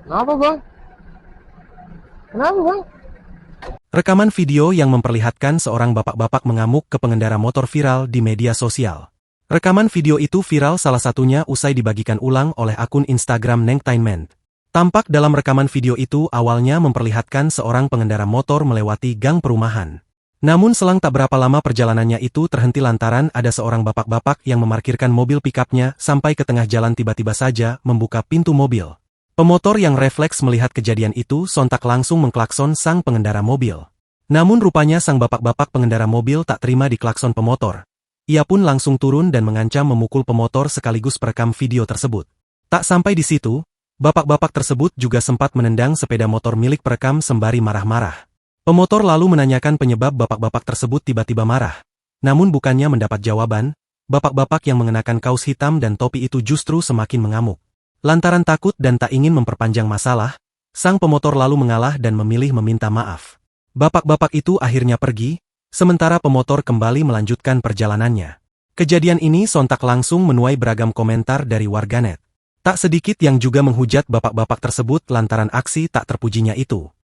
Kenapa bang? Kenapa bang? Rekaman video yang memperlihatkan seorang bapak-bapak mengamuk ke pengendara motor viral di media sosial. Rekaman video itu viral salah satunya usai dibagikan ulang oleh akun Instagram Nengtainment. Tampak dalam rekaman video itu awalnya memperlihatkan seorang pengendara motor melewati gang perumahan. Namun selang tak berapa lama perjalanannya itu terhenti lantaran ada seorang bapak-bapak yang memarkirkan mobil pikapnya sampai ke tengah jalan tiba-tiba saja membuka pintu mobil. Pemotor yang refleks melihat kejadian itu sontak langsung mengklakson sang pengendara mobil. Namun rupanya sang bapak-bapak pengendara mobil tak terima diklakson pemotor. Ia pun langsung turun dan mengancam memukul pemotor sekaligus perekam video tersebut. Tak sampai di situ, bapak-bapak tersebut juga sempat menendang sepeda motor milik perekam sembari marah-marah. Pemotor lalu menanyakan penyebab bapak-bapak tersebut tiba-tiba marah. Namun bukannya mendapat jawaban, bapak-bapak yang mengenakan kaos hitam dan topi itu justru semakin mengamuk. Lantaran takut dan tak ingin memperpanjang masalah, sang pemotor lalu mengalah dan memilih meminta maaf. Bapak-bapak itu akhirnya pergi, sementara pemotor kembali melanjutkan perjalanannya. Kejadian ini sontak langsung menuai beragam komentar dari warganet. Tak sedikit yang juga menghujat bapak-bapak tersebut lantaran aksi tak terpujinya itu.